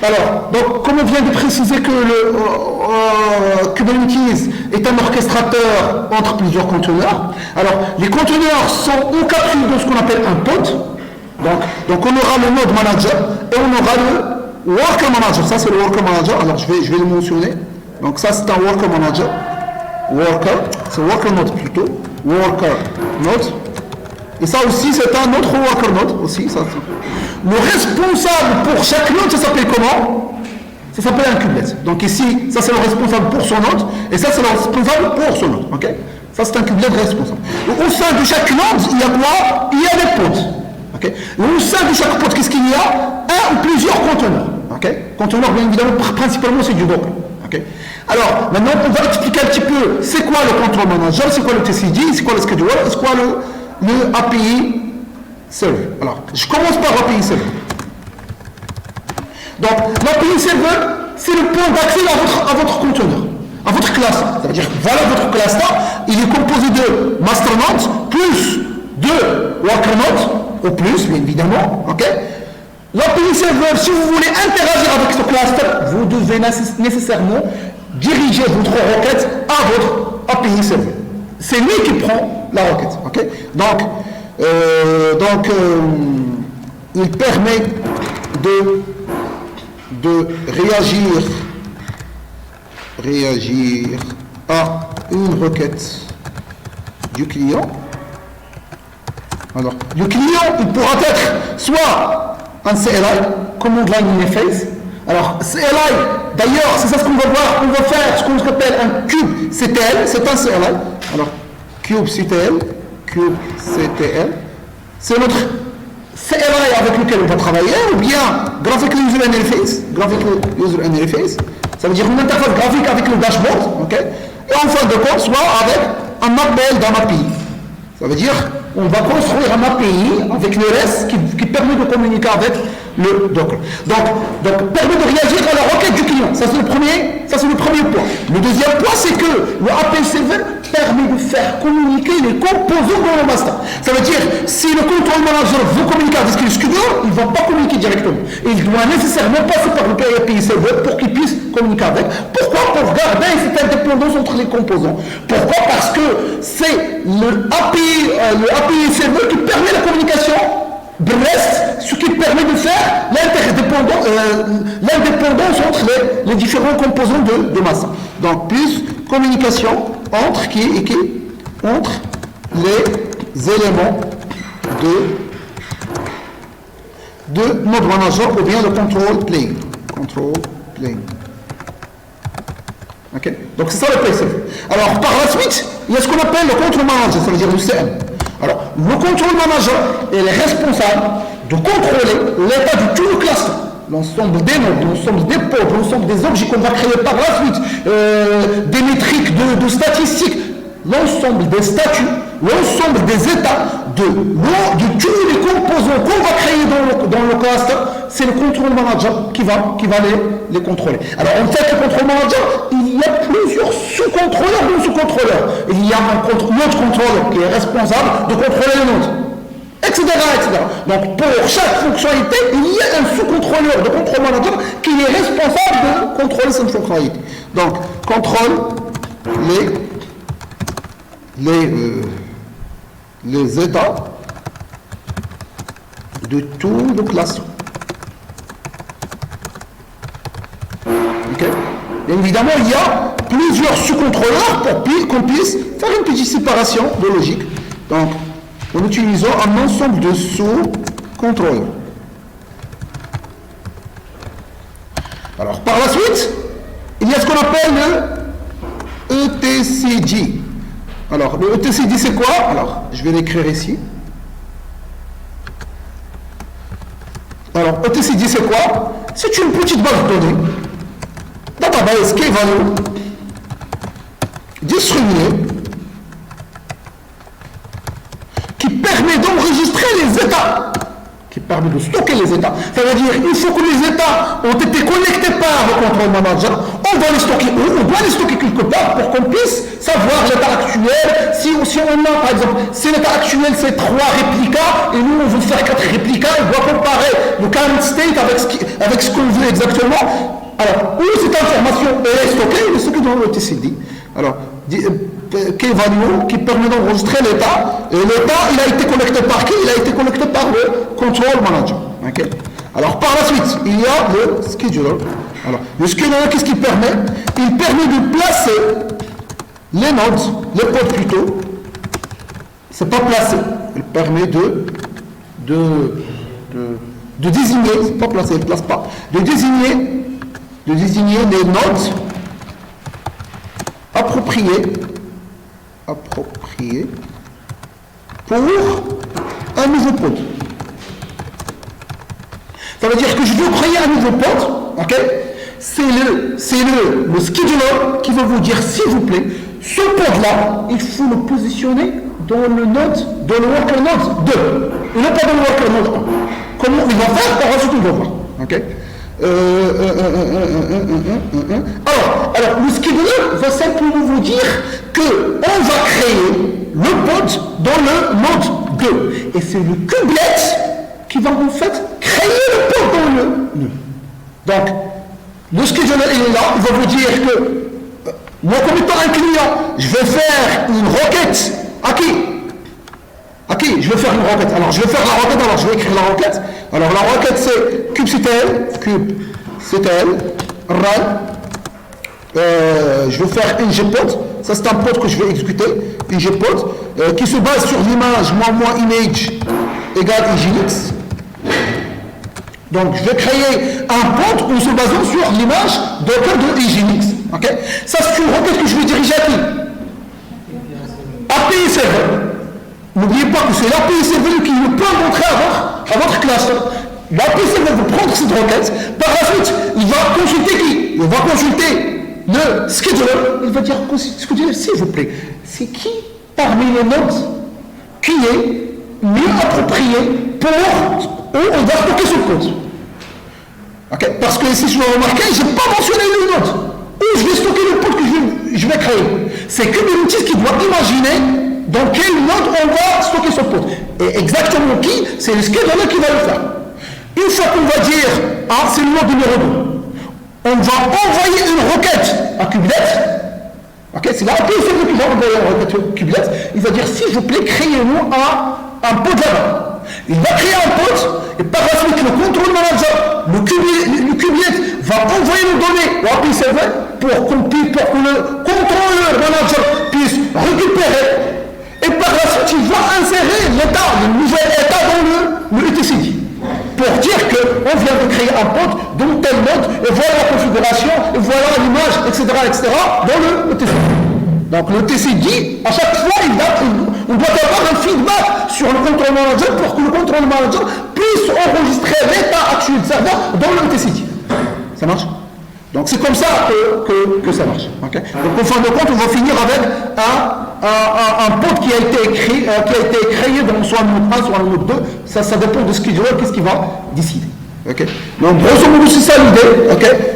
Alors, donc, comme on vient de préciser que le Kubernetes est un orchestrateur entre plusieurs conteneurs, alors les conteneurs sont encapsulés dans ce qu'on appelle un pod. Donc on aura le node manager et on aura le worker manager. Ça, c'est le worker manager. Alors, je vais le mentionner. Donc, ça, c'est un worker manager. C'est worker node plutôt. Worker node. Et ça aussi, c'est un autre worker node aussi. Ça. Le responsable pour chaque node, ça s'appelle comment? Ça s'appelle un kubelet. Donc ici, ça c'est le responsable pour son node, et ça c'est le responsable pour son node. Okay, ça c'est un kubelet responsable. Au sein de chaque node, il y a quoi? Il y a des pods. Okay, au sein de chaque pod, qu'est-ce qu'il y a? Un ou plusieurs conteneurs. Okay, conteneurs, bien évidemment, principalement c'est du Docker. Okay. Alors, maintenant, on va expliquer un petit peu c'est quoi le control manager, c'est quoi le TCD, c'est quoi le scheduler, c'est quoi le API server. Alors, je commence par l'API server. Donc, l'API server, c'est le point d'accès à votre conteneur, à votre classe. Ça veut dire, voilà votre classe là, il est composé de masternode plus de workernode, au plus, bien évidemment. Ok. L'API server, si vous voulez interagir avec ce cluster, vous devez nécessairement diriger votre requête à votre API server. C'est lui qui prend la requête. Okay? Donc, il permet de réagir à une requête du client. Alors, le client, il pourra être soit un CLI, Command Line Interface. Alors, CLI, d'ailleurs, c'est ça ce qu'on va voir. On va faire ce qu'on appelle un cube CTL, c'est un CLI. Alors, cube CTL, c'est notre CLI avec lequel on va travailler, ou bien Graphical User Interface, ça veut dire une interface graphique avec le dashboard, ok? Et en fin de compte, soit avec un appel d'un API. Ça veut dire on va construire un API avec le REST qui permet de communiquer avec le Docker. Donc permet de réagir à la requête du client. Ça c'est le premier point. Le deuxième point, c'est que le API server permet de faire communiquer les composants dans le master. Ça veut dire, si le control manager veut communiquer avec le scheduler, il ne va pas communiquer directement. Il doit nécessairement passer par le API server pour qu'il puisse communiquer avec. Pourquoi? Pour garder cette indépendance entre les composants. Pourquoi? Parce que c'est le API server qui permet la communication de REST, ce qui permet de faire l'indépendance entre les différents composants de master. Donc, plus communication entre les éléments de node manager ou bien le control plane. Okay. Donc c'est ça le PSF. Alors par la suite, il y a ce qu'on appelle le control manager, ça veut dire le CM. Alors le control manager est responsable de contrôler l'état de tout le cluster. L'ensemble des nodes, l'ensemble des pods, l'ensemble des objets qu'on va créer par la suite, des métriques de statistiques, l'ensemble des statuts, l'ensemble des états de tous les composants qu'on va créer dans le cluster, c'est le control manager qui va les contrôler. Alors en fait, le control manager, il y a plusieurs sous-contrôleurs ou sous-contrôleurs. Il y a un node contrôleur qui est responsable de contrôler les nodes. Etc. Donc pour chaque fonctionnalité, il y a un sous-contrôleur de contrôle manager qui est responsable de contrôler cette fonctionnalité. Donc contrôle les états de tout le cluster. Okay. Bien évidemment, il y a plusieurs sous-contrôleurs pour qu'on puisse faire une petite séparation de logique. Donc en utilisant un ensemble de sous-contrôleurs. Alors, par la suite, il y a ce qu'on appelle le ETCD. Alors, le ETCD, c'est quoi? Alors, je vais l'écrire ici. Alors, ETCD, c'est quoi? C'est une petite base de données, database key value, distribuée, qui permet d'enregistrer les états, qui permet de stocker les états. Ça veut dire, une fois que les états ont été connectés par le control manager, on va les stocker où? On doit les stocker quelque part pour qu'on puisse savoir l'état actuel. Si on a, par exemple, si l'état actuel c'est 3 réplicas et nous on veut faire 4 réplicas, on doit comparer le current state avec ce qu'on veut exactement. Alors, où cette information est stockée? Elle est stockée dans le TCD. Alors, Key-value qui permet d'enregistrer l'état. Et l'état, il a été collecté par qui? Il a été collecté par le control manager. Okay? Alors, par la suite, il y a le scheduler. Alors, le scheduler, qu'est-ce qu'il permet? Il permet de placer les nodes, les pods plutôt. C'est pas placer. Il permet de désigner, c'est pas placer, il ne place pas, de désigner les nodes appropriées pour un nouveau pod. Ça veut dire que je veux créer un nouveau pod, ok? C'est le scheduler qui va vous dire, s'il vous plaît, ce pod-là, il faut le positionner dans le worker node 2, et non pas dans le worker node 1. Comment il va faire? Par la suite, on va voir. Ok? Alors, le scheduler va simplement vous dire qu'on va créer le pod dans le node 2. Et c'est le kubelet qui va en fait créer le pod dans le nœud. Donc, le scheduler est là, il va vous dire que moi, comme étant un client, je vais faire une requête à qui? Je vais faire une requête. Alors, je vais faire la requête, alors je vais écrire la requête. Alors, la requête, c'est kubectl, run. Je vais faire ngpod. Ça, c'est un pod que je vais exécuter. ngpod, qui se base sur l'image image égale nginx. Donc, je vais créer un pod en se basant sur l'image docker de nginx. Okay? Ça, c'est une requête que je vais diriger à qui? API server. N'oubliez pas que c'est l'API server qui ne peut montrer à votre cluster. L'API server va prendre cette requête. Par la suite, il va consulter qui? Il va consulter le scheduler. Il va dire, scheduler, s'il vous plaît, c'est qui parmi les nodes qui est mieux approprié pour où on va stocker ce code? Okay? Parce que si je le remarquez, je n'ai pas mentionné le node. Où je vais stocker le code que je vais créer. C'est Kubernetes qui doit imaginer dans quel node on va stocker ce pod. Et exactement qui? C'est le scheduler qui va le faire. Une fois qu'on va dire, c'est le node numéro 2, on va envoyer une requête à Kubelet. Okay? C'est l'API server qui va envoyer une requête à Kubelet. Il va dire, s'il vous plaît, créez-nous un pod là-bas. Il va créer un pod, et par la suite, le control manager, le Kubelet va envoyer nos données au API server pour que le contrôleur manager puisse récupérer. Et par la suite, il va insérer l'état, le nouvel état dans le etcd. Pour dire qu'on vient de créer un pod dans tel node, et voilà la configuration, et voilà l'image, etc., dans le etcd. Donc le TCD, à chaque fois, on doit avoir un feedback sur le control manager pour que le control manager puisse enregistrer l'état actuel du serveur dans le TCD. Ça marche? Donc c'est comme ça que ça marche. Okay? Donc en fin de compte, on va finir avec un pod qui a été créé dans soit le node 1, soit le node 2. Ça dépend de ce qu'il veut, qu'est-ce qu'il va décider. Okay? Donc grosso modo, c'est ça l'idée. Okay?